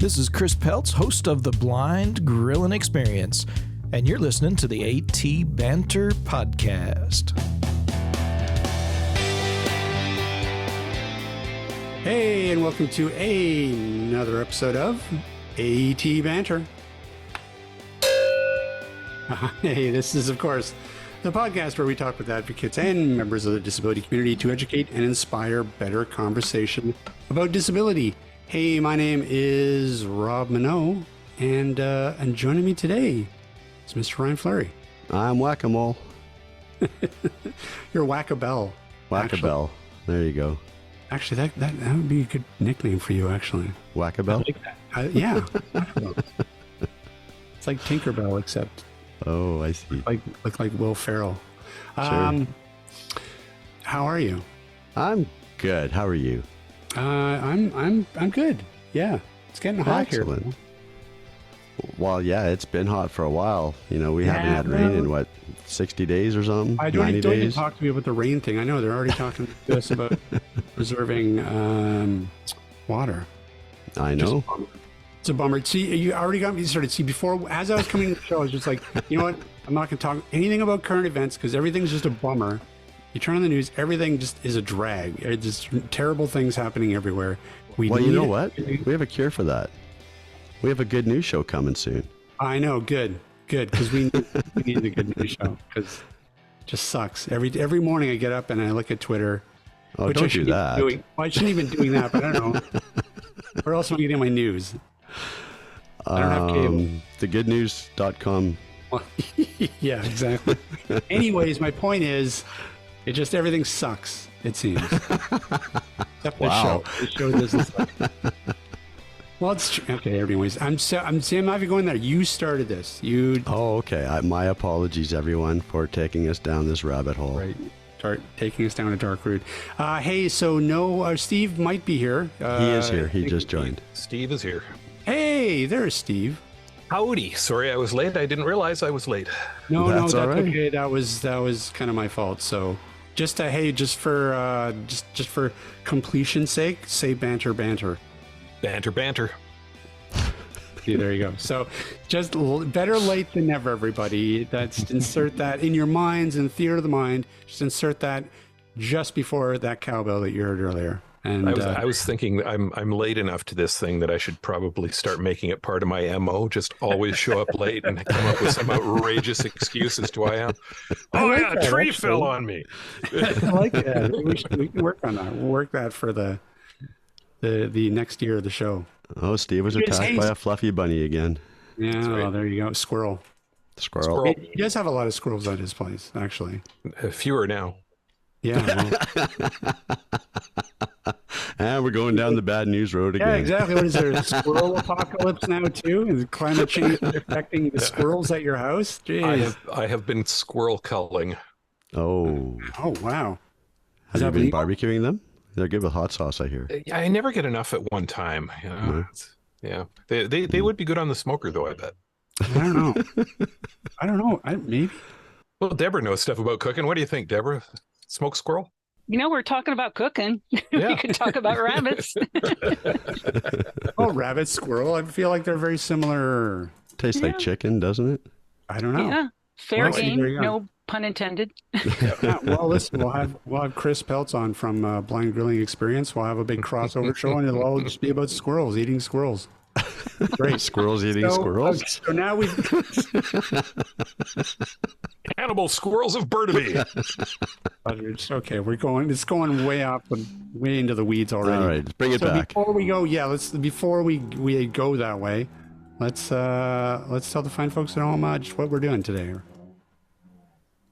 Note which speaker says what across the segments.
Speaker 1: This is Chris Peltz, host of the Blind Grilling Experience, and you're listening to the AT Banter podcast.
Speaker 2: Hey, and welcome to another episode of AT Banter. Hey, this is, of course, the podcast where we talk with advocates and members of the disability community to educate and inspire better conversation about disability. Hey, my name is Rob Minot, and joining me today is Mr. Ryan Fleury.
Speaker 3: I'm Whack-A-Mole.
Speaker 2: You're Whack-A-Bell.
Speaker 3: Whack-A-Bell. There you go.
Speaker 2: Actually, that would be a good nickname for you, actually.
Speaker 3: Whack-A-Bell?
Speaker 2: I like that. Yeah. Whack-A-Bell. It's like Tinkerbell, except...
Speaker 3: Oh, I see.
Speaker 2: Look like Will Ferrell.
Speaker 3: Sure.
Speaker 2: How are you?
Speaker 3: I'm good. How are you?
Speaker 2: I'm good. Yeah, it's getting hot
Speaker 3: Excellent.
Speaker 2: here.
Speaker 3: Well, yeah, it's been hot for a while. You know, we haven't had rain in 60 days or something?
Speaker 2: I
Speaker 3: 90
Speaker 2: don't even
Speaker 3: days?
Speaker 2: talk to me about the rain thing. I know they're already talking to us about preserving water.
Speaker 3: I know.
Speaker 2: It's a bummer. See, you already got me started. See, before, as I was coming to the show, I was just like, you know what? I'm not going to talk anything about current events because everything's just a bummer. You turn on the news, everything just is a drag. It's just terrible things happening everywhere.
Speaker 3: Well, you know what? We have a cure for that. We have a good news show coming soon.
Speaker 2: I know. Good. Because we need a good news show because it just sucks. Every morning I get up and I look at Twitter.
Speaker 3: Oh, don't do that.
Speaker 2: I shouldn't even be doing that, but I don't know. Where else am I getting my news? I don't have cable.
Speaker 3: Thegoodnews.com.
Speaker 2: Yeah, exactly. Anyways, my point is, everything sucks, it seems. Except
Speaker 3: Wow.
Speaker 2: the show doesn't suck. Well, it's true. Okay, anyways, I'm not even going there. You started this.
Speaker 3: Oh, okay. My apologies, everyone, for taking us down this rabbit hole.
Speaker 2: Right. Start taking us down a dark route. Hey, so no, Steve might be here.
Speaker 3: He is here. He just joined.
Speaker 4: Steve is here.
Speaker 2: Hey, there's Steve.
Speaker 4: Howdy. Sorry I was late. I didn't realize I was late.
Speaker 2: No,
Speaker 3: That's all right.
Speaker 2: okay. That was kind of my fault. So just for completion's sake, say banter.
Speaker 4: Banter.
Speaker 2: Yeah, there you go. So just better late than never, everybody. That's insert that in your minds, in the theater of the mind. Just insert that just before that cowbell that you heard earlier. And
Speaker 4: I was thinking I'm late enough to this thing that I should probably start making it part of my MO. Just always show up late and come up with some outrageous excuse as to why I am. Oh,
Speaker 2: like
Speaker 4: yeah,
Speaker 2: that,
Speaker 4: a tree
Speaker 2: actually.
Speaker 4: fell on me.
Speaker 2: I like that. We can work on that. We'll work that for the next year of the show.
Speaker 3: Oh, Steve was attacked by a fluffy bunny again.
Speaker 2: Yeah,
Speaker 4: right.
Speaker 2: there you go. Squirrel.
Speaker 3: Squirrel.
Speaker 2: He does have a lot of squirrels at his place, actually.
Speaker 4: Fewer now.
Speaker 2: Yeah.
Speaker 3: And we're going down the bad news road again.
Speaker 2: Yeah, exactly. What is there? A squirrel apocalypse now too? Is climate change affecting the squirrels at your house? Jeez.
Speaker 4: I have been squirrel culling.
Speaker 3: Oh.
Speaker 2: Oh wow.
Speaker 3: Have you
Speaker 2: that
Speaker 3: been
Speaker 2: legal?
Speaker 3: barbecuing them? They're good with hot sauce, I hear.
Speaker 4: I never get enough at one time. You know? Yeah. They would be good on the smoker though, I bet.
Speaker 2: I don't know. Maybe.
Speaker 4: Well, Debra knows stuff about cooking. What do you think, Debra? Smoked squirrel?
Speaker 5: You know, we're talking about cooking.
Speaker 4: Yeah.
Speaker 5: We can talk about rabbits.
Speaker 2: Oh, rabbit, squirrel. I feel like they're very similar.
Speaker 3: Tastes like chicken, doesn't it?
Speaker 2: I don't know.
Speaker 5: Yeah, fair
Speaker 2: Well, see,
Speaker 5: game.
Speaker 2: there you go.
Speaker 5: No pun intended.
Speaker 2: Yeah, well, listen, we'll have Chris Peltz on from Blind Grilling Experience. We'll have a big crossover show, and it'll all just be about squirrels eating squirrels. Great.
Speaker 3: Squirrels eating squirrels?
Speaker 2: Okay, so now we've
Speaker 4: Cannibal squirrels of Burnaby.
Speaker 2: okay. It's going way up and way into the weeds already.
Speaker 3: All right, let's bring it back.
Speaker 2: Before we go, before we go that way, let's tell the fine folks at home just what we're doing today.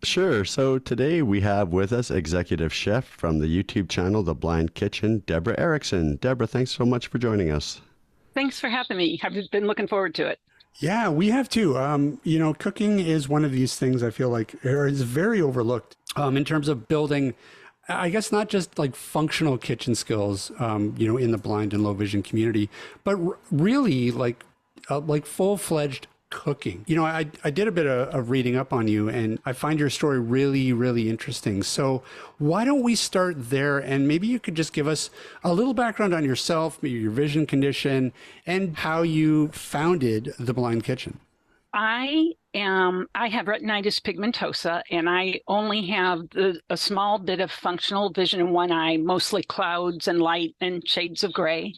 Speaker 3: Sure. So today we have with us executive chef from the YouTube channel, The Blind Kitchen, Debra Erickson. Debra, thanks so much for joining us.
Speaker 5: Thanks for having me. I've been looking forward to it.
Speaker 2: Yeah, we have too. Cooking is one of these things I feel like is very overlooked in terms of building, I guess, not just like functional kitchen skills, in the blind and low vision community, but really like full-fledged cooking. You know, I did a bit of reading up on you, and I find your story really, really interesting. So why don't we start there, and maybe you could just give us a little background on yourself, maybe your vision condition, and how you founded The Blind Kitchen.
Speaker 5: I have retinitis pigmentosa, and I only have a small bit of functional vision in one eye, mostly clouds and light and shades of gray.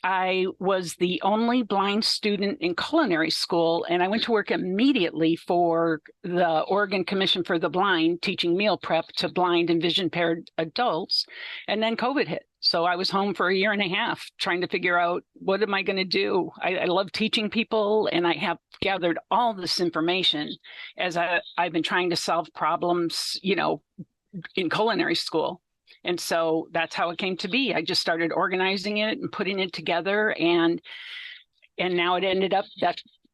Speaker 5: I was the only blind student in culinary school, and I went to work immediately for the Oregon Commission for the Blind, teaching meal prep to blind and vision-impaired adults. And then COVID hit. So I was home for a year and a half trying to figure out, what am I going to do? I love teaching people, and I have gathered all this information as I've been trying to solve problems, you know, in culinary school. And so that's how it came to be. I just started organizing it and putting it together, and now it ended up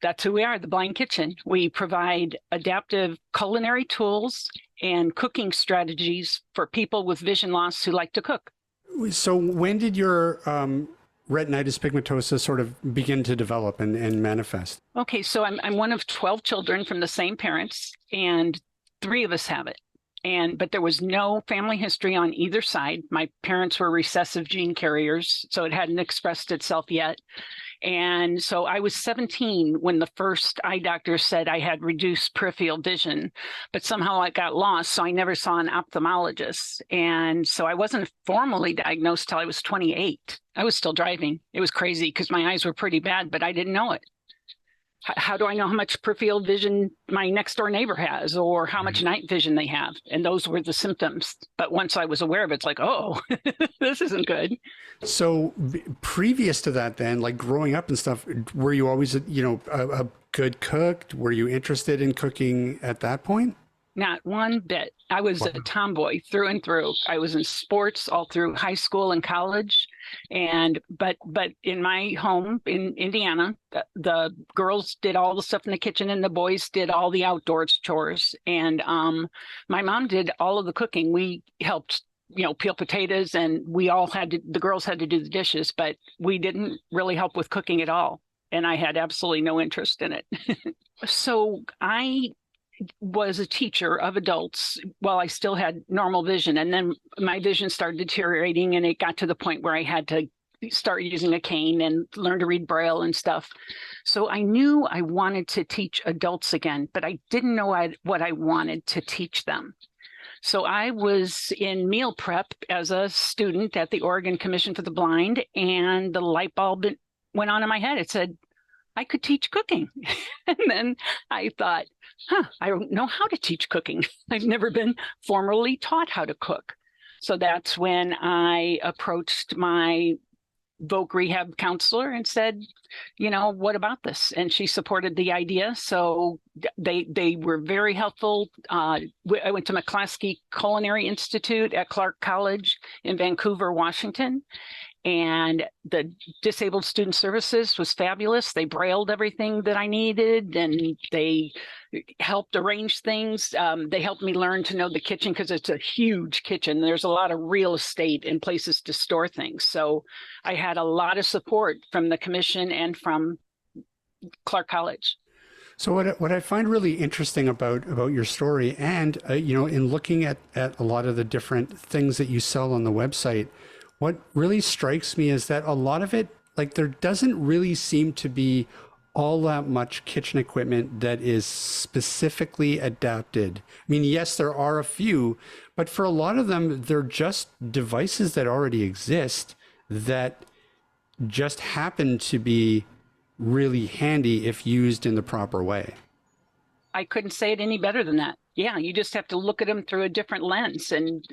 Speaker 5: that's who we are, The Blind Kitchen. We provide adaptive culinary tools and cooking strategies for people with vision loss who like to cook.
Speaker 2: So when did your retinitis pigmentosa sort of begin to develop and manifest?
Speaker 5: Okay, so I'm one of 12 children from the same parents, and 3 of us have it. But there was no family history on either side. My parents were recessive gene carriers, so it hadn't expressed itself yet. And so I was 17 when the first eye doctor said I had reduced peripheral vision, but somehow I got lost, so I never saw an ophthalmologist. And so I wasn't formally diagnosed till I was 28. I was still driving. It was crazy because my eyes were pretty bad, but I didn't know it. How do I know how much peripheral vision my next door neighbor has, or how much night vision they have? And those were the symptoms. But once I was aware of it, it's like, oh, this isn't good.
Speaker 2: So previous to that, then, like growing up and stuff, were you always, a good cook? Were you interested in cooking at that point?
Speaker 5: Not one bit. I was a tomboy through and through. I was in sports all through high school and college. But in my home in Indiana, the girls did all the stuff in the kitchen and the boys did all the outdoors chores. And my mom did all of the cooking. We helped, peel potatoes, and the girls had to do the dishes, but we didn't really help with cooking at all. And I had absolutely no interest in it. So I was a teacher of adults while I still had normal vision. And then my vision started deteriorating, and it got to the point where I had to start using a cane and learn to read Braille and stuff. So I knew I wanted to teach adults again, but I didn't know what I wanted to teach them. So I was in meal prep as a student at the Oregon Commission for the Blind, and the light bulb went on in my head. It said, I could teach cooking. And then I thought, I don't know how to teach cooking. I've never been formally taught how to cook. So that's when I approached my voc rehab counselor and said, what about this? And she supported the idea. So they were very helpful. I went to McClaskey Culinary Institute at Clark College in Vancouver, Washington. And the Disabled Student Services was fabulous. They brailled everything that I needed, and they helped arrange things. They helped me learn to know the kitchen, because it's a huge kitchen. There's a lot of real estate and places to store things. So I had a lot of support from the commission and from Clark College.
Speaker 2: So what I find really interesting about your story, and in looking at a lot of the different things that you sell on the website, what really strikes me is that a lot of it, like, there doesn't really seem to be all that much kitchen equipment that is specifically adapted. I mean, yes, there are a few, but for a lot of them, they're just devices that already exist that just happen to be really handy if used in the proper way.
Speaker 5: I couldn't say it any better than that. Yeah, you just have to look at them through a different lens, and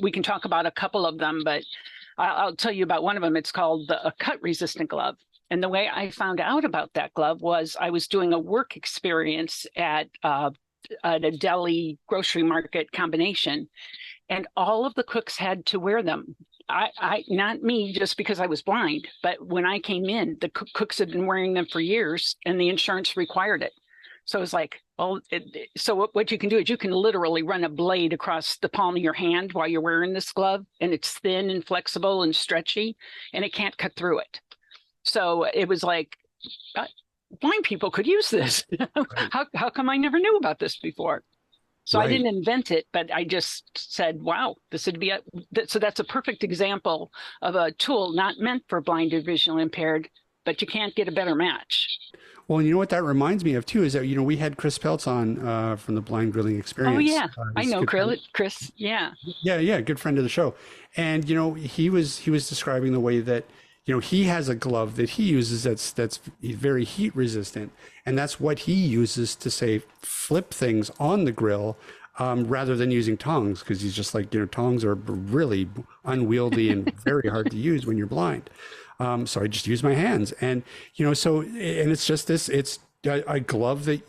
Speaker 5: we can talk about a couple of them, but I'll tell you about one of them. It's called a cut-resistant glove. And the way I found out about that glove was I was doing a work experience at a deli grocery market combination, and all of the cooks had to wear them. I not me, just because I was blind, but when I came in, the cooks had been wearing them for years, and the insurance required it. So it's like, so what you can do is you can literally run a blade across the palm of your hand while you're wearing this glove, and it's thin and flexible and stretchy, and it can't cut through it. So it was like, blind people could use this. How come I never knew about this before? So I didn't invent it, but I just said, wow, this would be so that's a perfect example of a tool not meant for blind or visually impaired, but you can't get a better match.
Speaker 2: Well, you know what that reminds me of too is that, we had Chris Peltz on from the Blind Grilling Experience.
Speaker 5: Oh yeah, I know Chris. Yeah.
Speaker 2: Yeah, good friend of the show. And he was describing the way that he has a glove that he uses that's very heat resistant, and that's what he uses to say flip things on the grill rather than using tongs, because he's just like, tongs are really unwieldy and very hard to use when you're blind. So I just use my hands, and and it's just this. It's a glove that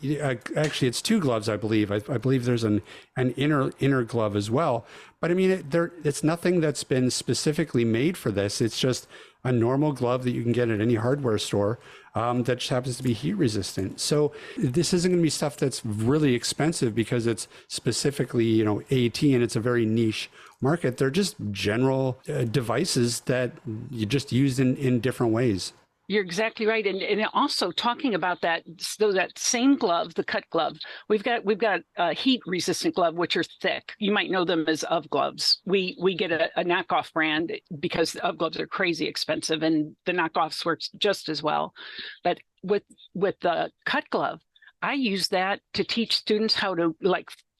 Speaker 2: actually it's two gloves, I believe. I believe there's an inner glove as well. But I mean, it's nothing that's been specifically made for this. It's just a normal glove that you can get at any hardware store that just happens to be heat resistant. So this isn't going to be stuff that's really expensive because it's specifically AT and it's a very niche market. They're just general devices that you just use in different ways.
Speaker 5: You're exactly right, and also talking about that, so that same glove, the cut glove, we've got a heat resistant glove, which are thick. You might know them as UV gloves. We get a knockoff brand because the UV gloves are crazy expensive, and the knockoffs works just as well. But with the cut glove, I use that to teach students how to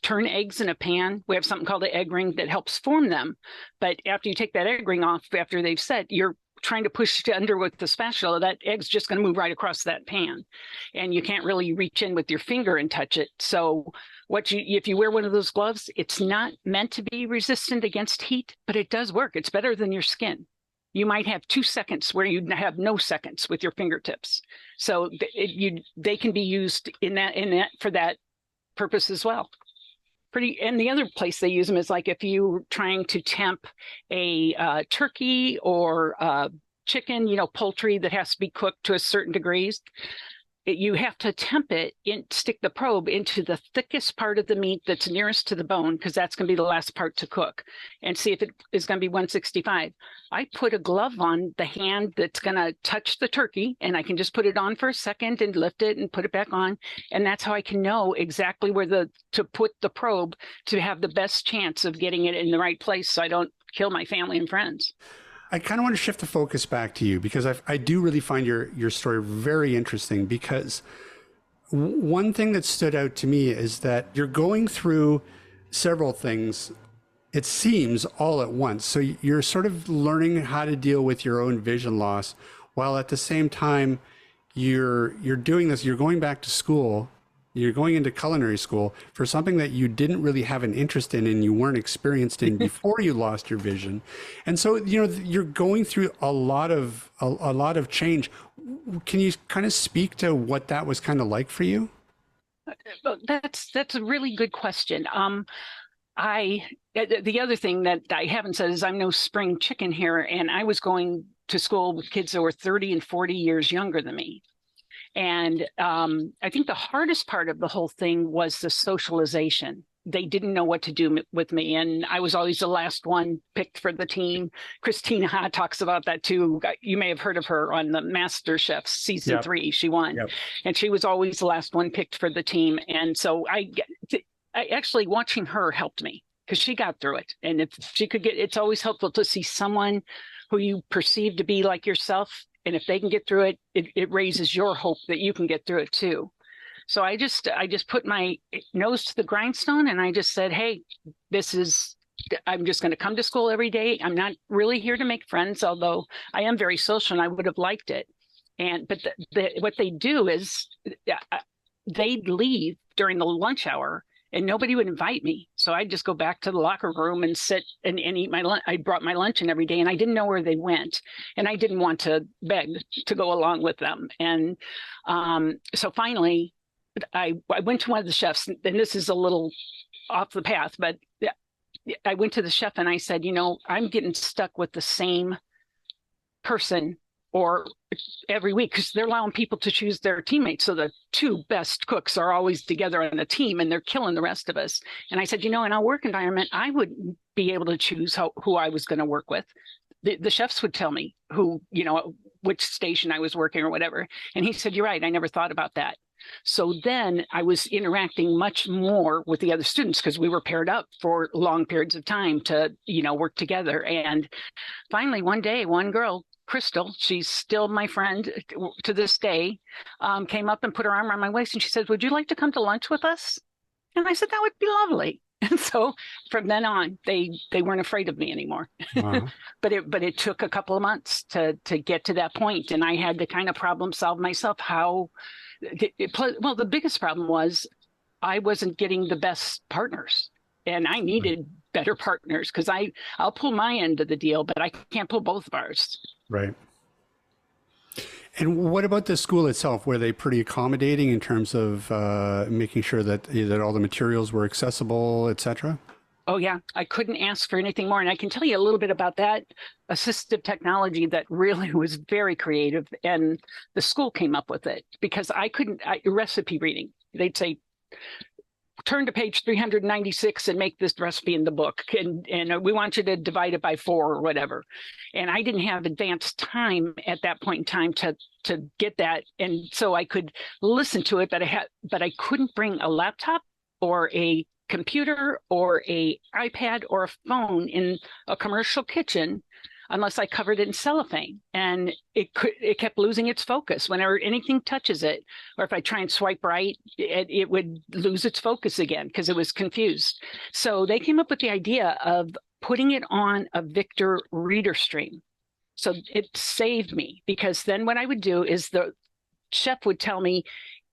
Speaker 5: turn eggs in a pan. We have something called the egg ring that helps form them. But after you take that egg ring off, after they've set, you're trying to push it under with the spatula, that egg's just going to move right across that pan, and you can't really reach in with your finger and touch it. So if you wear one of those gloves, it's not meant to be resistant against heat, but it does work. It's better than your skin. You might have 2 seconds where you have no seconds with your fingertips. So they can be used in that for that purpose as well. And the other place they use them is if you're trying to temp a turkey or chicken, poultry that has to be cooked to a certain degrees. You have to temp it stick the probe into the thickest part of the meat that's nearest to the bone, because that's going to be the last part to cook, and see if it is going to be 165. I put a glove on the hand that's going to touch the turkey, and I can just put it on for a second and lift it and put it back on. And that's how I can know exactly where to put the probe to have the best chance of getting it in the right place, so I don't kill my family and friends.
Speaker 2: I kind of want to shift the focus back to you, because I do really find your story very interesting, because one thing that stood out to me is that you're going through several things, it seems, all at once. So you're sort of learning how to deal with your own vision loss, while at the same time you're doing this, you're going back to school. You're going into culinary school for something that you didn't really have an interest in and you weren't experienced in before you lost your vision. And so, you're going through a lot of change. Can you kind of speak to what that was kind of like for you?
Speaker 5: That's a really good question. The other thing that I haven't said is I'm no spring chicken here, and I was going to school with kids that were 30 and 40 years younger than me. And I think the hardest part of the whole thing was the socialization. They didn't know what to do with me. And I was always the last one picked for the team. Christina Ha talks about that too. You may have heard of her on the Master Chef season 3. She won. Yep. And she was always the last one picked for the team. And so I actually, watching her helped me, because she got through it. And if she could it's always helpful to see someone who you perceive to be like yourself. And if they can get through it, it raises your hope that you can get through it too. So I just put my nose to the grindstone, and I just said, hey, I'm just going to come to school every day. I'm not really here to make friends, although I am very social and I would have liked it. But what they do is they'd leave during the lunch hour, and nobody would invite me. So I'd just go back to the locker room and sit and eat my lunch. I brought my lunch in every day, and I didn't know where they went. And I didn't want to beg to go along with them. And so finally, I went to one of the chefs, and this is a little off the path, but I went to the chef and I said, I'm getting stuck with the same person or every week, because they're allowing people to choose their teammates. So the 2 best cooks are always together on a team, and they're killing the rest of us. And I said, in our work environment, I wouldn't be able to choose who I was going to work with. The chefs would tell me who, which station I was working or whatever. And he said, you're right. I never thought about that. So then I was interacting much more with the other students because we were paired up for long periods of time to, work together. And finally, one day, one girl, Crystal, she's still my friend to this day, came up and put her arm around my waist and she said, would you like to come to lunch with us? And I said, that would be lovely. And so from then on, they weren't afraid of me anymore.
Speaker 2: Wow.
Speaker 5: but it took a couple of months to get to that point. And I had to kind of problem solve myself the biggest problem was I wasn't getting the best partners and I needed better partners because I'll pull my end of the deal, but I can't pull both of ours.
Speaker 2: Right. And what about the school itself? Were they pretty accommodating in terms of making sure that all the materials were accessible, et cetera?
Speaker 5: Oh, yeah. I couldn't ask for anything more. And I can tell you a little bit about that assistive technology that really was very creative. And the school came up with it because recipe reading. They'd say, turn to page 396 and make this recipe in the book. And we want you to divide it by 4 or whatever. And I didn't have advanced time at that point in time to get that. And so I could listen to it, but I couldn't bring a laptop or a computer or a iPad or a phone in a commercial kitchen unless I covered it in cellophane. And it kept losing its focus whenever anything touches it. Or if I try and swipe right, it would lose its focus again because it was confused. So they came up with the idea of putting it on a Victor reader stream. So it saved me because then what I would do is the chef would tell me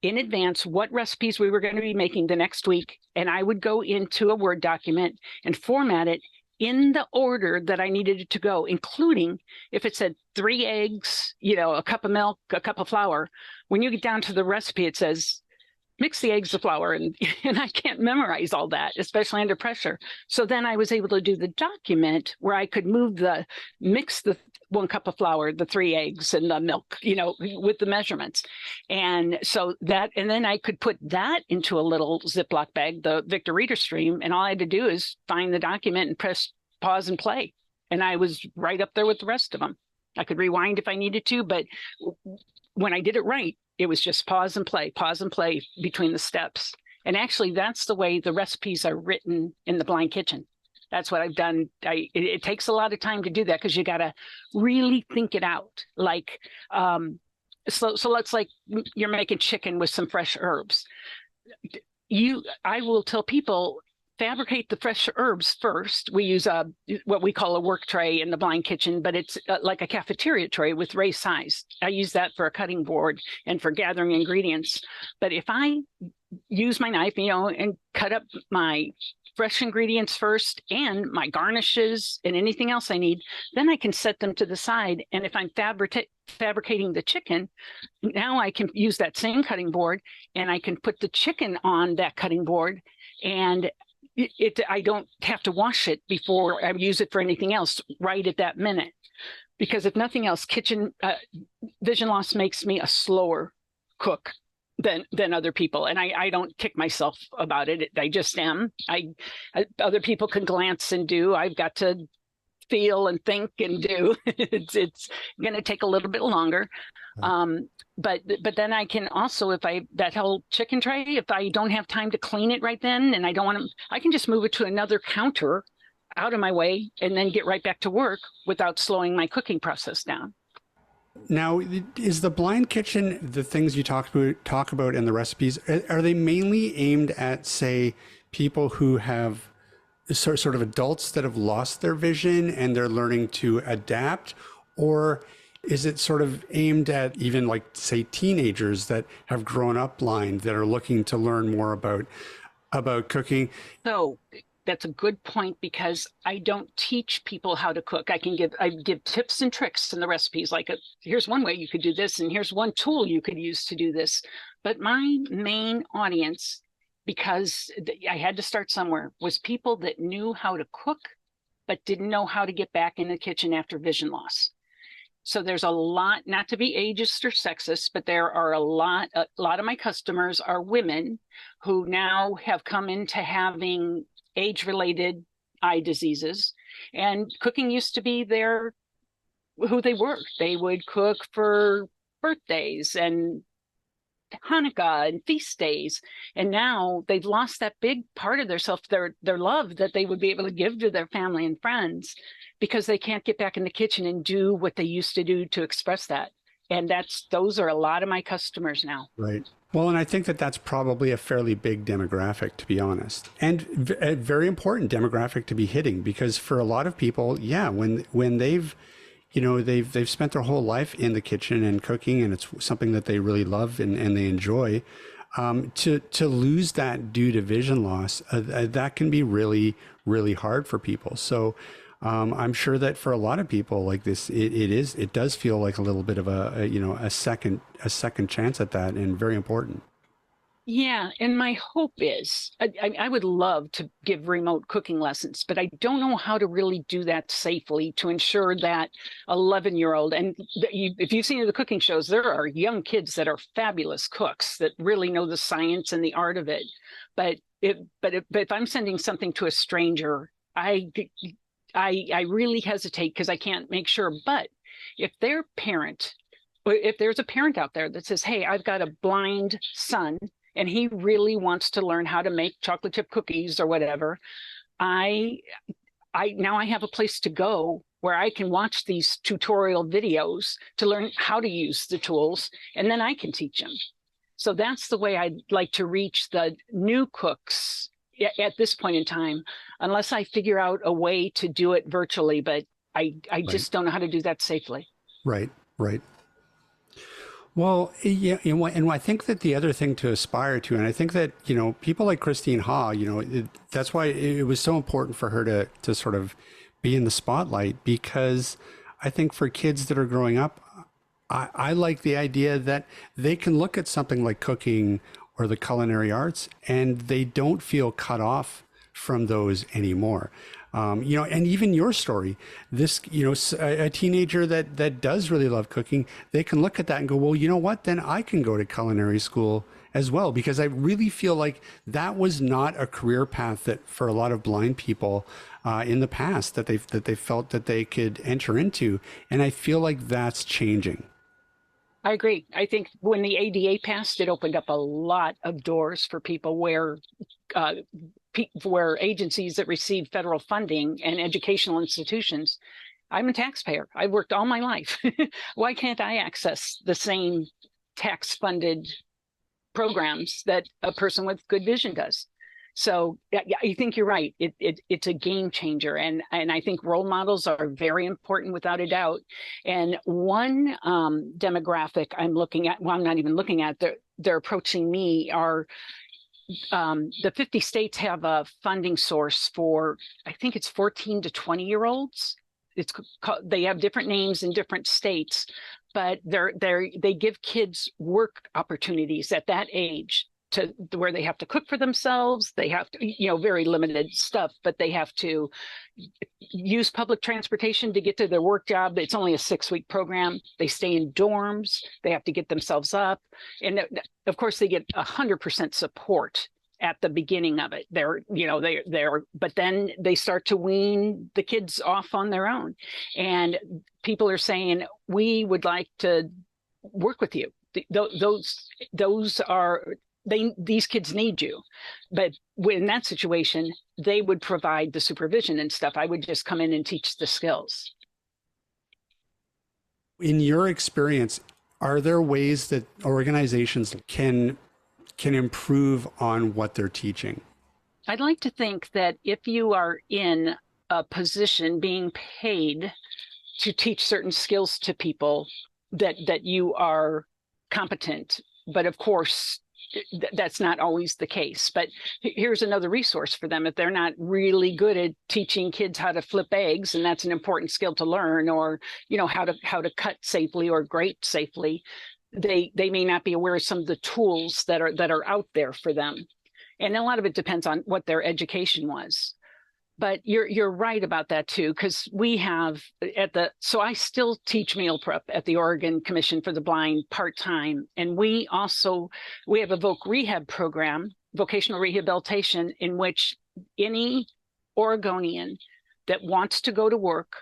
Speaker 5: in advance what recipes we were going to be making the next week. And I would go into a Word document and format it in the order that I needed it to go, including if it said 3 eggs, a cup of milk, a cup of flour. When you get down to the recipe, it says, mix the eggs, the flour, and I can't memorize all that, especially under pressure. So then I was able to do the document where I could mix the 1 cup of flour, the 3 eggs, and the milk, with the measurements. And so and then I could put that into a little Ziploc bag, the Victor Reader Stream, and all I had to do is find the document and press pause and play. And I was right up there with the rest of them. I could rewind if I needed to, but when I did it right, it was just pause and play between the steps. And actually, that's the way the recipes are written in the Blind Kitchen. That's what I've done. It takes a lot of time to do that because you got to really think it out. Like, so let's like you're making chicken with some fresh herbs. I will tell people, fabricate the fresh herbs first. We use what we call a work tray in the Blind Kitchen, but it's like a cafeteria tray with raised size. I use that for a cutting board and for gathering ingredients. But if I use my knife, and cut up my fresh ingredients first and my garnishes and anything else I need, then I can set them to the side. And if I'm fabricating the chicken, now I can use that same cutting board and I can put the chicken on that cutting board, and I don't have to wash it before I use it for anything else right at that minute. Because if nothing else, vision loss makes me a slower cook than other people. And I don't kick myself about it. I just am. Other people can glance and do. I've got to feel and think and do. It's going to take a little bit longer. But then I can also, that whole chicken tray, if I don't have time to clean it right then, and I don't want to, I can just move it to another counter out of my way and then get right back to work without slowing my cooking process down.
Speaker 2: Now, is the Blind Kitchen, the things you talk about in the recipes, are they mainly aimed at, say, people who have sort of adults that have lost their vision and they're learning to adapt? Or is it sort of aimed at even like, say, teenagers that have grown up blind that are looking to learn more about cooking?
Speaker 5: So that's a good point, because I don't teach people how to cook. I give tips and tricks in the recipes, like here's one way you could do this, and here's one tool you could use to do this. But my main audience, because I had to start somewhere, was people that knew how to cook, but didn't know how to get back in the kitchen after vision loss. So there's a lot, not to be ageist or sexist, but there are a lot of my customers are women who now have come into having age-related eye diseases, and cooking used to be their who they were. They would cook for birthdays and Hanukkah and feast days. And now they've lost that big part of their love that they would be able to give to their family and friends, because they can't get back in the kitchen and do what they used to do to express that. And those are a lot of my customers now.
Speaker 2: Right. Well, and I think that that's probably a fairly big demographic, to be honest, and a very important demographic to be hitting, because for a lot of people, yeah, when they've spent their whole life in the kitchen and cooking, and it's something that they really love and they enjoy, to lose that due to vision loss, that can be really, really hard for people. So I'm sure that for a lot of people like this, it does feel like a little bit of a second chance at that, and very important.
Speaker 5: Yeah, and my hope is I would love to give remote cooking lessons, but I don't know how to really do that safely to ensure that 11-year-old, and if you've seen the cooking shows, there are young kids that are fabulous cooks that really know the science and the art of it. But if I'm sending something to a stranger, I really hesitate because I can't make sure. But if there's a parent out there that says, hey, I've got a blind son and he really wants to learn how to make chocolate chip cookies or whatever, I now have a place to go where I can watch these tutorial videos to learn how to use the tools, and then I can teach them. So that's the way I'd like to reach the new cooks at this point in time, unless I figure out a way to do it virtually, but I just don't know how to do that safely.
Speaker 2: Right. Well, yeah, and I think that the other thing to aspire to, and I think that, people like Christine Ha, that's why it was so important for her to sort of be in the spotlight, because I think for kids that are growing up, I like the idea that they can look at something like cooking or the culinary arts, and they don't feel cut off from those anymore. And even your story, this, a teenager that does really love cooking, they can look at that and go, well, you know what, then I can go to culinary school as well, because I really feel like that was not a career path that for a lot of blind people in the past that they felt that they could enter into. And I feel like that's changing.
Speaker 5: I agree. I think when the ADA passed, it opened up a lot of doors for people where agencies that receive federal funding and educational institutions. I'm a taxpayer. I've worked all my life. Why can't I access the same tax-funded programs that a person with good vision does? So I think you're right. It's a game changer. And I think role models are very important without a doubt. And one demographic I'm looking at, well, I'm not even looking at, they're approaching me, are the 50 states have a funding source for, I think it's 14 to 20-year-olds. They have different names in different states, but they give kids work opportunities at that age, to where they have to cook for themselves. They have to, very limited stuff, but they have to use public transportation to get to their work job. It's only a 6-week program. They stay in dorms. They have to get themselves up. And of course they get 100% support at the beginning of it. But then they start to wean the kids off on their own. And people are saying, we would like to work with you. These kids need you. But in that situation, they would provide the supervision and stuff. I would just come in and teach the skills.
Speaker 2: In your experience, are there ways that organizations can improve on what they're teaching?
Speaker 5: I'd like to think that if you are in a position being paid to teach certain skills to people, that you are competent. But of course, that's not always the case. But here's another resource for them. If they're not really good at teaching kids how to flip eggs, and that's an important skill to learn, or how to cut safely or grate safely, they may not be aware of some of the tools that are out there for them. And a lot of it depends on what their education was. But you're right about that too, because we have so I still teach meal prep at the Oregon Commission for the Blind part-time. And we have a voc rehab program, vocational rehabilitation, in which any Oregonian that wants to go to work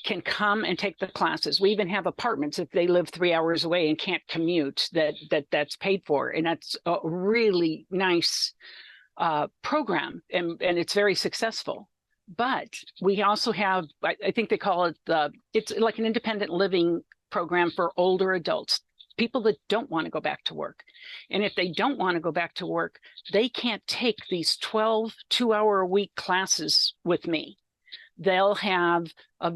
Speaker 5: can come and take the classes. We even have apartments if they live 3 hours away and can't commute, that's paid for. And that's a really nice program, and it's very successful. But we also have, I think they call it it's like an independent living program for older adults, people that don't want to go back to work. And if they don't want to go back to work, they can't take these 12 2-hour-a-week classes with me. They'll have a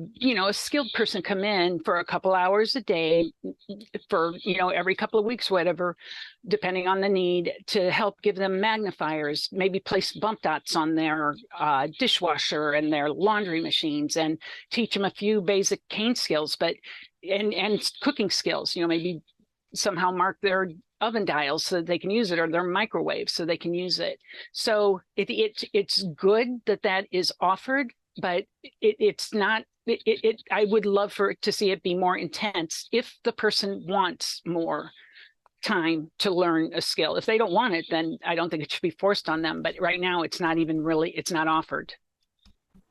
Speaker 5: skilled person come in for a couple hours a day for, every couple of weeks, whatever, depending on the need, to help give them magnifiers, maybe place bump dots on their dishwasher and their laundry machines, and teach them a few basic cane skills, and cooking skills, maybe somehow mark their oven dials so that they can use it, or their microwave so they can use it. So it's good that is offered, but it's not. I would love for it to see it be more intense if the person wants more time to learn a skill. If they don't want it, then I don't think it should be forced on them. But right now, it's not offered.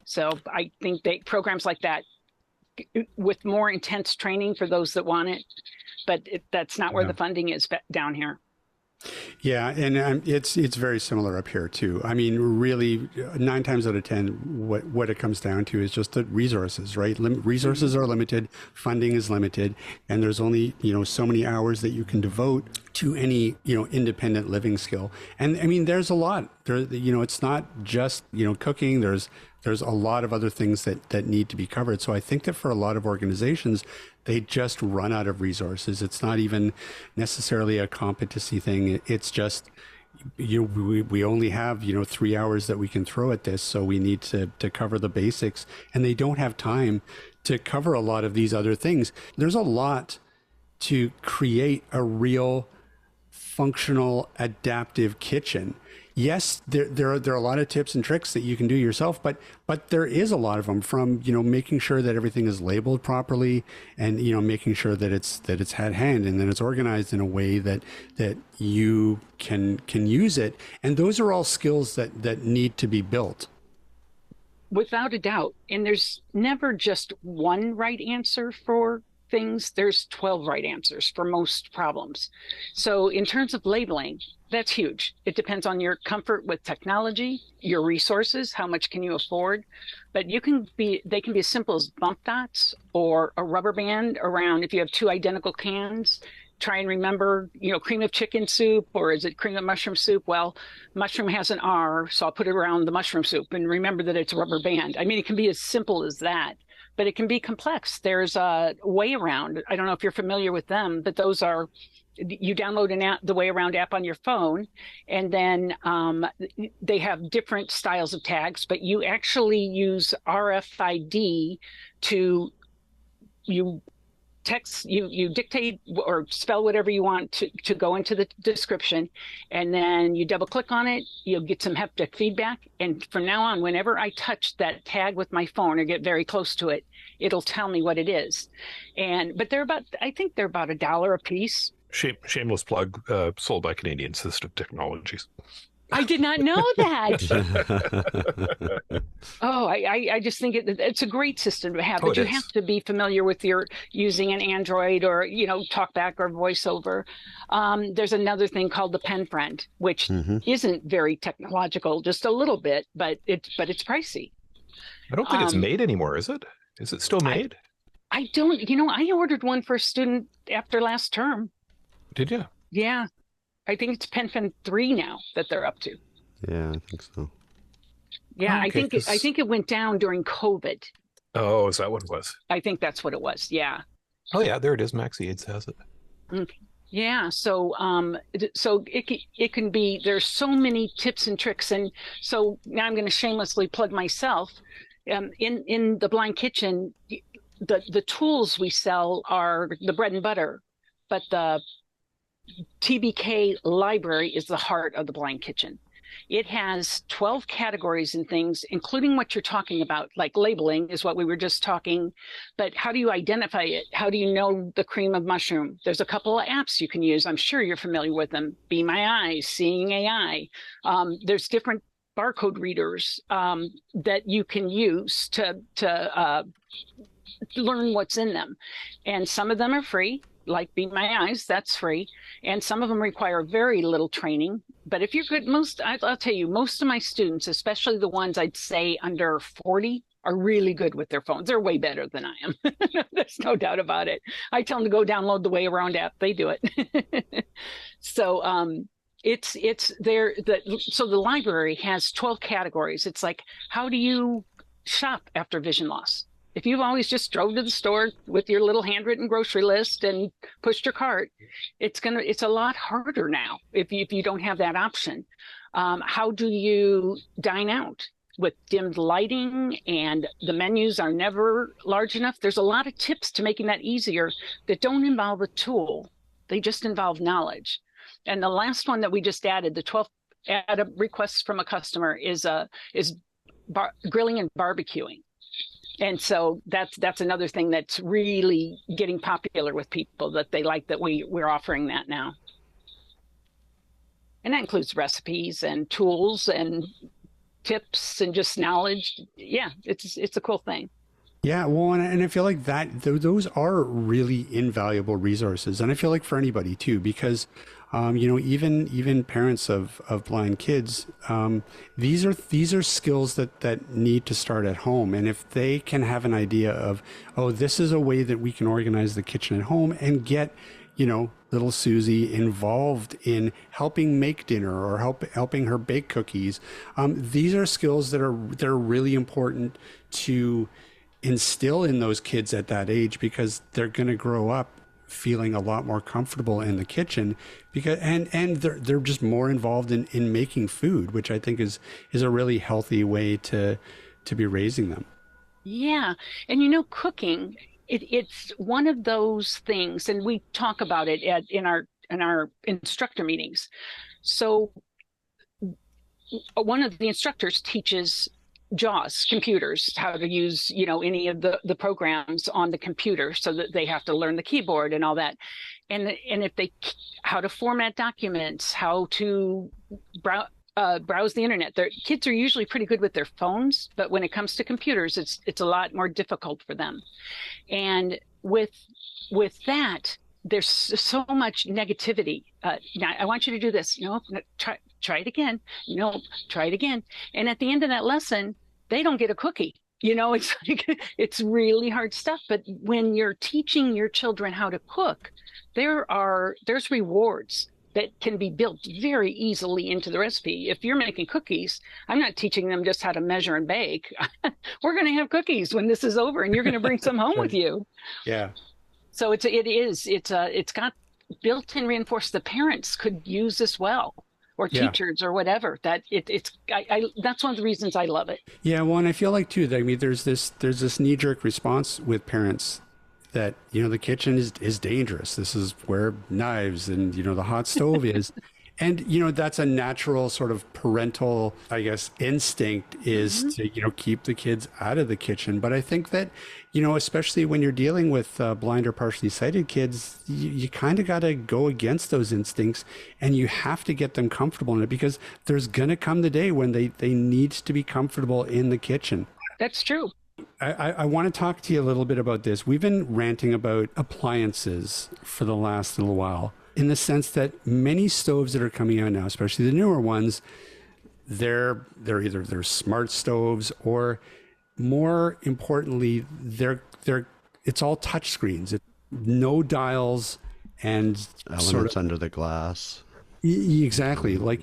Speaker 5: So I think programs like that with more intense training for those that want it, but that's not where the funding is down here.
Speaker 2: Yeah, and it's very similar up here too. I mean, really, 9 times out of 10, what it comes down to is just the resources, right? Resources are limited, funding is limited, and there's only so many hours that you can devote to any independent living skill. And I mean, there's a lot. It's not just cooking. There's a lot of other things that need to be covered. So I think that for a lot of organizations, they just run out of resources. It's not even necessarily a competency thing. It's just we only have 3 hours that we can throw at this, so we need to cover the basics, and they don't have time to cover a lot of these other things. There's a lot to create a real functional adaptive kitchen. Yes, there are a lot of tips and tricks that you can do yourself, but there is a lot of them, from making sure that everything is labeled properly, and making sure that it's at hand and that it's organized in a way that you can use it. And those are all skills that need to be built.
Speaker 5: Without a doubt. And there's never just one right answer for things. There's 12 right answers for most problems. So in terms of labeling, that's huge. It depends on your comfort with technology, your resources, how much can you afford. But they can be as simple as bump dots or a rubber band around. If you have 2 identical cans, try and remember, cream of chicken soup, or is it cream of mushroom soup? Well, mushroom has an R, so I'll put it around the mushroom soup and remember that it's a rubber band. I mean, it can be as simple as that, but it can be complex. There's a Way Around. I don't know if you're familiar with them, but those are, you download an app, the Way Around app on your phone, and then they have different styles of tags, but you actually use RFID to, you dictate or spell whatever you want to go into the description, and then you double click on it, you'll get some haptic feedback, and from now on, whenever I touch that tag with my phone or get very close to it, it'll tell me what it is. But I think they're about $1 a piece.
Speaker 4: Shameless plug, sold by Canadian Assistive Technologies.
Speaker 5: I did not know that. I just think it's a great system to have, but you have to be familiar with using an Android or, TalkBack or VoiceOver. There's another thing called the Pen Friend, which isn't very technological, just a little bit, but it's pricey.
Speaker 4: I don't think it's made anymore, is it? Is it still made?
Speaker 5: I don't, I ordered one for a student after last term.
Speaker 4: Did you?
Speaker 5: Yeah. I think it's PenFin 3 now that they're up to.
Speaker 3: Yeah, I think so.
Speaker 5: Yeah, okay, I think it went down during COVID.
Speaker 4: Oh, is that what it was?
Speaker 5: I think that's what it was. Yeah.
Speaker 4: Oh yeah, there it is. Maxi Aids has it.
Speaker 5: Okay. Yeah. So it can be. There's so many tips and tricks, and so now I'm going to shamelessly plug myself. In the Blind Kitchen, the tools we sell are the bread and butter, but the TBK library is the heart of the Blind Kitchen. It has 12 categories and things, including what you're talking about, like labeling is what we were just talking. But how do you identify it? How do you know the cream of mushroom? There's a couple of apps you can use. I'm sure you're familiar with them. Be My Eyes, Seeing AI. There's different barcode readers that you can use to learn what's in them. And some of them are free, like Be My Eyes, that's free. And some of them require very little training. But if you're good, I'll tell you, most of my students, especially the ones I'd say under 40, are really good with their phones. They're way better than I am. There's no doubt about it. I tell them to go download the Way Around app. They do it. So it's there. So the library has 12 categories. It's like, how do you shop after vision loss? If you've always just drove to the store with your little handwritten grocery list and pushed your cart, it's a lot harder now if you don't have that option. How do you dine out? With dimmed lighting, and the menus are never large enough. There's a lot of tips to making that easier that don't involve a tool. They just involve knowledge. And the last one that we just added, the 12th requests from a customer, is grilling and barbecuing. And so that's another thing that's really getting popular with people, that they like that we're offering that now. And that includes recipes and tools and tips and just knowledge. Yeah, it's a cool thing.
Speaker 2: Yeah, well, and I feel like those are really invaluable resources, and I feel like for anybody too, because even parents of blind kids, these are skills that need to start at home. And if they can have an idea of, oh, this is a way that we can organize the kitchen at home and get little Susie involved in helping make dinner or helping her bake cookies. These are skills that are really important to instill in those kids at that age, because they're going to grow up feeling a lot more comfortable in the kitchen, because and they're just more involved in making food, which I think is a really healthy way to be raising them. Yeah,
Speaker 5: and cooking. It's one of those things, and we talk about it in our instructor meetings. So one of the instructors teaches JAWS computers, how to use any of the programs on the computer, so that they have to learn the keyboard and all that, and how to format documents, how to browse the internet. Their kids are usually pretty good with their phones, but when it comes to computers, it's a lot more difficult for them. And with that, there's so much negativity. Now, I want you to do this. No, try it again. No, try it again. And at the end of that lesson, they don't get a cookie. It's like, it's really hard stuff. But when you're teaching your children how to cook, there's rewards that can be built very easily into the recipe. If you're making cookies, I'm not teaching them just how to measure and bake. We're going to have cookies when this is over, and you're going to bring some home with you.
Speaker 2: Yeah.
Speaker 5: So it's got built-in reinforced. The parents could use this well, or teachers or whatever. That's one of the reasons I love it. Yeah.
Speaker 2: Well, and I feel like too, that, I mean, there's this knee-jerk response with parents that, the kitchen is dangerous. This is where knives and, the hot stove is. And, that's a natural sort of parental, I guess, instinct is to, keep the kids out of the kitchen. But I think that, especially when you're dealing with blind or partially sighted kids, you kind of got to go against those instincts, and you have to get them comfortable in it, because there's going to come the day when they need to be comfortable in the kitchen.
Speaker 5: That's true.
Speaker 2: I want to talk to you a little bit about this. We've been ranting about appliances for the last little while, in the sense that many stoves that are coming out now, especially the newer ones, they're either smart stoves, or more importantly, it's all touch screens. No dials and
Speaker 3: elements under the glass.
Speaker 2: Exactly. Like,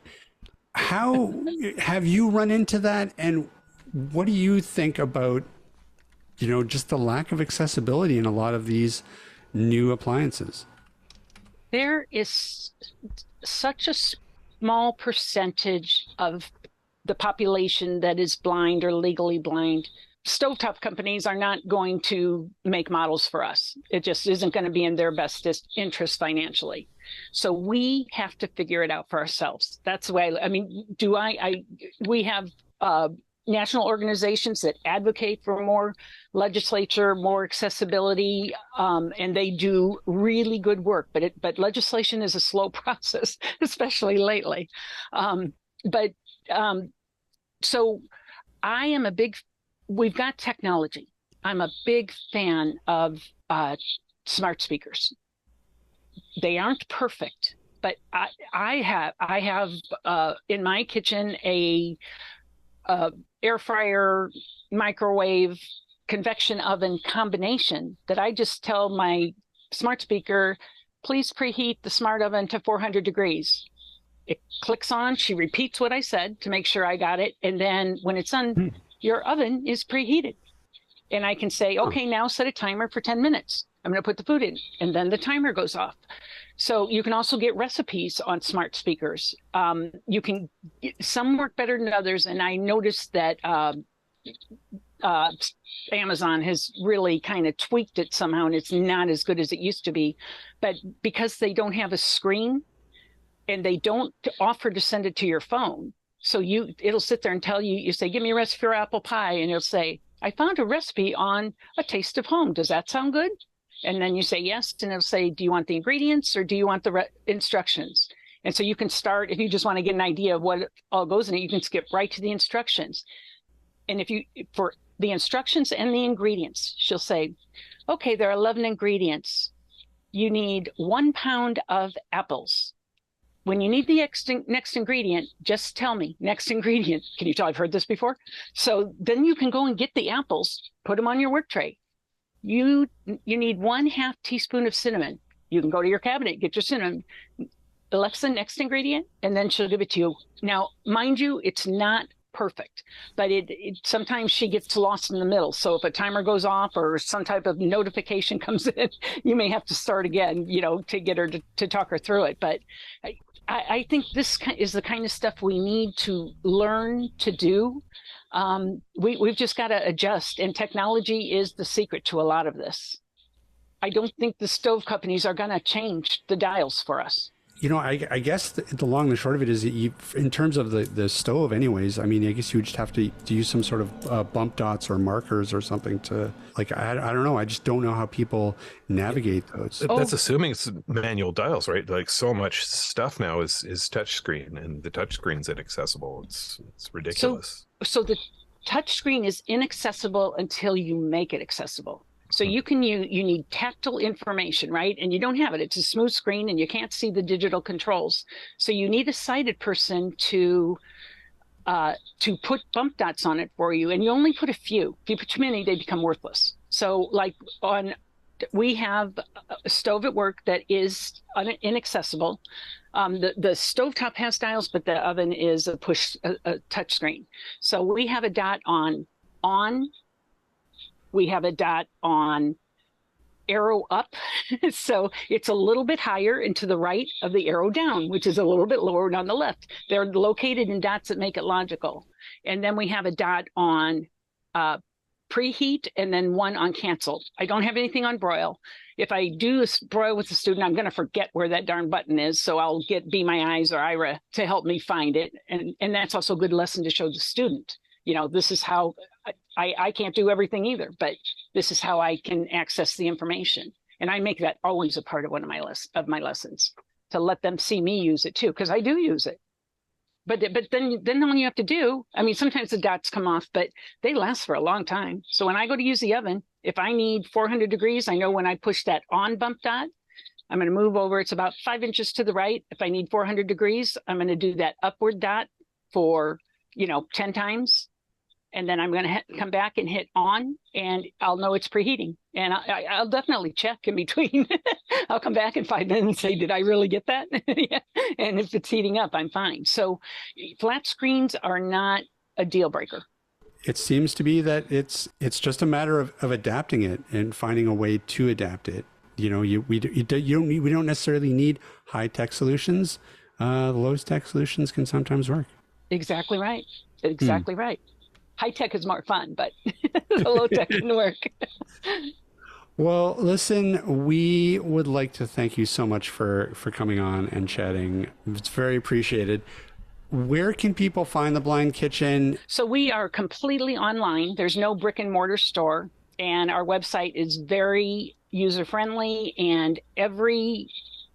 Speaker 2: how have you run into that, and what do you think about just the lack of accessibility in a lot of these new appliances?
Speaker 5: There is such a small percentage of the population that is blind or legally blind. Stovetop companies are not going to make models for us. It just isn't going to be in their best interest financially. So we have to figure it out for ourselves. That's the way, we have national organizations that advocate for more legislature, more accessibility, and they do really good work. But legislation is a slow process, especially lately. So I am we've got technology. I'm a big fan of smart speakers. They aren't perfect, but I have in my kitchen a air fryer, microwave, convection oven combination that I just tell my smart speaker, please preheat the smart oven to 400 degrees. It clicks on, she repeats what I said to make sure I got it. And then when it's done, your oven is preheated. And I can say, okay, now set a timer for 10 minutes. I'm going to put the food in, and then the timer goes off. So you can also get recipes on smart speakers. You can, some work better than others. And I noticed that Amazon has really kind of tweaked it somehow, and it's not as good as it used to be. But because they don't have a screen and they don't offer to send it to your phone, so it'll sit there and tell you, you say, give me a recipe for apple pie, and it'll say, I found a recipe on A Taste of Home. Does that sound good? And then you say yes, and it'll say, do you want the ingredients or do you want the instructions? And so you can start, if you just want to get an idea of what all goes in it, you can skip right to the instructions. And for the instructions and the ingredients, she'll say, okay, there are 11 ingredients. You need 1 pound of apples. When you need the next ingredient, just tell me, next ingredient. Can you tell I've heard this before? So then you can go and get the apples, put them on your work tray. You need 1/2 teaspoon of cinnamon. You can go to your cabinet, get your cinnamon. Alexa, next ingredient, and then she'll give it to you. Now, mind you, it's not perfect, but it sometimes she gets lost in the middle. So if a timer goes off or some type of notification comes in, you may have to start again, to get her to talk her through it. But I think this is the kind of stuff we need to learn to do. We've just got to adjust, and technology is the secret to a lot of this. I don't think the stove companies are going to change the dials for us.
Speaker 2: I guess the long and short of it is that in terms of the stove anyways, I mean, I guess you would just have to use some sort of bump dots or markers or something to, like, I don't know. I just don't know how people navigate those.
Speaker 4: That's assuming it's manual dials, right? Like, so much stuff now is touchscreen, and the touchscreen's inaccessible. It's ridiculous.
Speaker 5: So the touchscreen is inaccessible until you make it accessible. So you need tactile information, right? And you don't have it. It's a smooth screen and you can't see the digital controls. So you need a sighted person to put bump dots on it for you. And you only put a few. If you put too many, they become worthless. So like we have a stove at work that is inaccessible. The stovetop has dials, but the oven is a touch screen. So we have a dot on. We have a dot on arrow up. So it's a little bit higher and to the right of the arrow down, which is a little bit lower on the left. They're located in dots that make it logical. And then we have a dot on preheat and then one on cancel. I don't have anything on broil. If I do broil with a student, I'm going to forget where that darn button is. So I'll get Be My Eyes or Ira to help me find it. And that's also a good lesson to show the student. This is how I can't do everything either, but this is how I can access the information. And I make that always a part of one of my lessons, to let them see me use it too, because I do use it. But then all you have to do, I mean, sometimes the dots come off, but they last for a long time. So when I go to use the oven, if I need 400 degrees, I know when I push that on bump dot, I'm going to move over. It's about 5 inches to the right. If I need 400 degrees, I'm going to do that upward dot for, 10 times. And then I'm going to come back and hit on, and I'll know it's preheating. And I'll definitely check in between. I'll come back in 5 minutes and say, did I really get that? Yeah. And if it's heating up, I'm fine. So flat screens are not a deal breaker.
Speaker 2: It seems to be that it's just a matter of adapting it and finding a way to adapt it. We don't necessarily need high-tech solutions. Low-tech solutions can sometimes work.
Speaker 5: Exactly right. Exactly right. High tech is more fun, but the low tech can work.
Speaker 2: Well, listen, we would like to thank you so much for coming on and chatting. It's very appreciated. Where can people find the Blind Kitchen? So
Speaker 5: we are completely online. There's no brick and mortar store, and our website is very user friendly, and every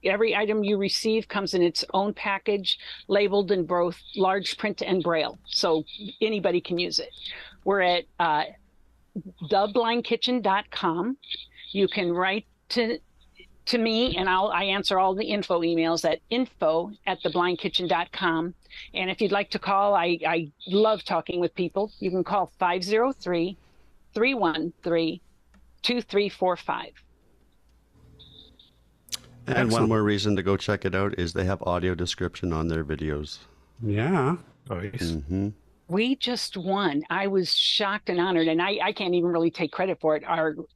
Speaker 5: item you receive comes in its own package, labeled in both large print and braille, so anybody can use it. We're at theblindkitchen.com. You can write to me, and I answer all the info emails at info@theblindkitchen.com. And if you'd like to call, I love talking with people. You can call 503-313-2345.
Speaker 3: And
Speaker 2: Excellent.
Speaker 3: one more reason to go check it out is they have audio description on their videos.
Speaker 2: Yeah.
Speaker 4: Nice.
Speaker 3: Mm-hmm.
Speaker 5: We just won. I was shocked and honored, and I can't even really take credit for it.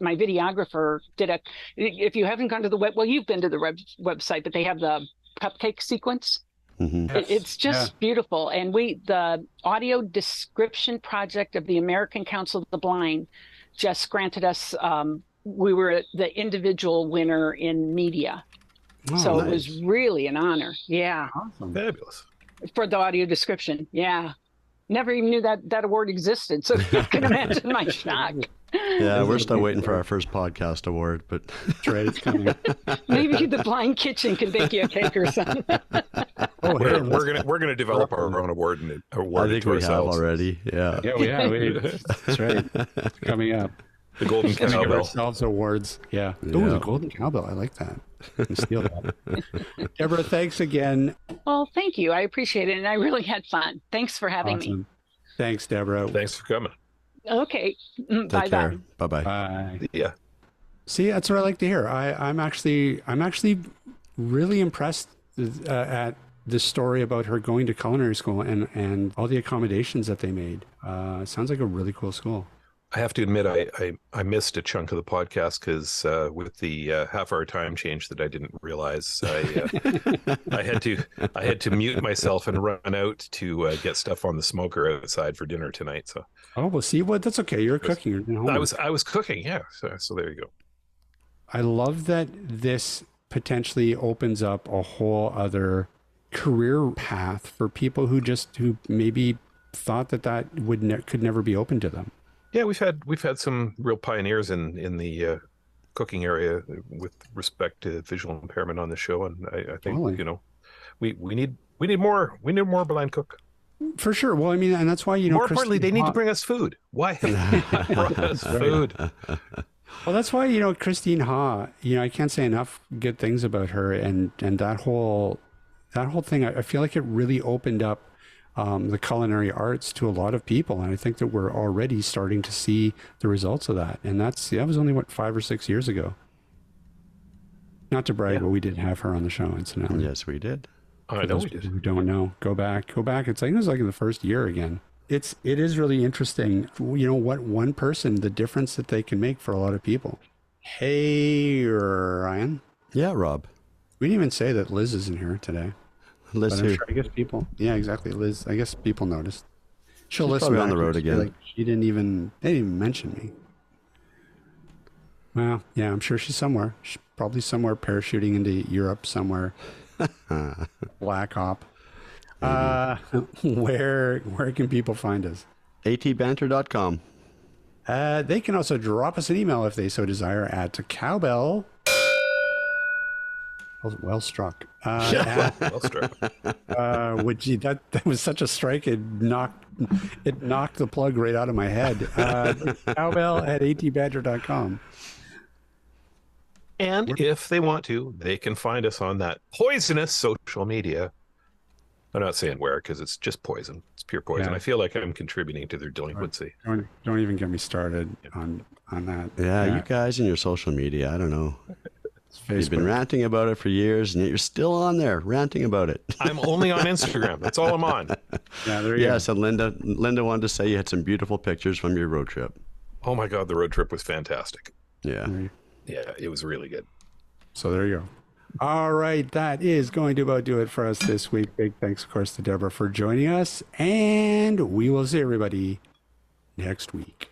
Speaker 5: My videographer did if you haven't gone to the you've been to the website, but they have the cupcake sequence.
Speaker 3: Mm-hmm.
Speaker 5: It's just beautiful. And the audio description project of the American Council of the Blind just granted us, we were the individual winner in media.
Speaker 2: Oh,
Speaker 5: So
Speaker 2: nice.
Speaker 5: it was really an honor. Yeah.
Speaker 2: Awesome.
Speaker 4: Fabulous.
Speaker 5: For the audio description. Yeah. Never even knew that award existed. So you can imagine my shock.
Speaker 3: Yeah, we're still waiting for our first podcast award, but
Speaker 2: That's right. It's coming.
Speaker 5: Maybe the Blind Kitchen can bake you a cake or something.
Speaker 2: Oh, hey,
Speaker 4: We're gonna develop our own award and award
Speaker 3: I
Speaker 4: it
Speaker 3: think
Speaker 4: to
Speaker 3: we
Speaker 4: ourselves.
Speaker 3: have already. Yeah.
Speaker 2: yeah, that's right. It's coming up.
Speaker 4: The golden
Speaker 2: Give
Speaker 4: cowbell.
Speaker 2: ourselves awards. Yeah. Oh,
Speaker 3: Yeah.
Speaker 2: the golden cowbell. I like that. I'm gonna steal that. Deborah, thanks again.
Speaker 5: Well, thank you. I appreciate it. And I really had fun. Thanks for having me.
Speaker 2: Awesome. Thanks, Deborah.
Speaker 4: Thanks for coming.
Speaker 5: Okay.
Speaker 3: Take
Speaker 5: Bye-bye.
Speaker 3: care. Bye-bye.
Speaker 2: Bye.
Speaker 4: Yeah.
Speaker 2: See, that's what I like to hear. I'm actually really impressed at the story about her going to culinary school and all the accommodations that they made. It sounds like a really cool school.
Speaker 4: I have to admit, I missed a chunk of the podcast because with the half-hour time change that I didn't realize, I had to mute myself and run out to get stuff on the smoker outside for dinner tonight. So
Speaker 2: Oh, well, see, what? That's okay. You're cooking. You're doing homework.
Speaker 4: I was cooking, yeah. So there you go.
Speaker 2: I love that this potentially opens up a whole other career path for people who maybe thought that could never be open to them.
Speaker 4: Yeah, we've had some real pioneers in the cooking area with respect to visual impairment on the show, and I think
Speaker 2: Totally.
Speaker 4: we need more blind cook.
Speaker 2: For sure. Well, I mean, and that's why
Speaker 4: More importantly, they need to bring us food. Why have they not brought us food?
Speaker 2: Well, that's why Christine Ha. I can't say enough good things about her, and that whole thing. I feel like it really opened up the culinary arts to a lot of people, and I think that we're already starting to see the results of that. And that was only 5 or 6 years ago. Not to brag, but we did have her on the show, incidentally.
Speaker 3: Yes, we did.
Speaker 4: I know we did.
Speaker 2: Who don't know, go back. It's like it was like in the first year again. It is really interesting. What one person, the difference that they can make for a lot of people. Hey, Ryan.
Speaker 3: Yeah, Rob.
Speaker 2: We didn't even say that Liz isn't here today.
Speaker 3: Liz
Speaker 2: But I'm
Speaker 3: here.
Speaker 2: sure, I guess people. Yeah, exactly. Liz. I guess people noticed. She'll
Speaker 3: She's
Speaker 2: listen
Speaker 3: probably on
Speaker 2: back
Speaker 3: the road
Speaker 2: and be
Speaker 3: again.
Speaker 2: like, they didn't even mention me. Well, yeah, I'm sure she's somewhere. She's probably somewhere parachuting into Europe somewhere. Black Hop. Where can people find us?
Speaker 3: atbanter.com.
Speaker 2: They can also drop us an email if they so desire at cowbell. Well struck.
Speaker 4: Well struck.
Speaker 2: That was such a strike. It knocked the plug right out of my head. Cowbell@atbanter.com.
Speaker 4: And if they want to, they can find us on that poisonous social media. I'm not saying where because it's just poison. It's pure poison.
Speaker 2: Yeah.
Speaker 4: I feel like I'm contributing to their delinquency.
Speaker 2: Don't even get me started on that.
Speaker 3: Yeah, you guys and your social media. I don't know. You've been
Speaker 2: Facebook.
Speaker 3: ranting about it for years, and yet you're still on there ranting about it.
Speaker 4: I'm only on Instagram. That's all I'm on.
Speaker 2: Yeah, there you
Speaker 3: Yes, and Linda wanted to say you had some beautiful pictures from your road trip.
Speaker 4: Oh my God, the road trip was fantastic.
Speaker 3: Yeah.
Speaker 2: go.
Speaker 4: Yeah, it was really good.
Speaker 2: So there you go. All right, that is going to about do it for us this week. Big thanks, of course, to Deborah for joining us, and we will see everybody next week.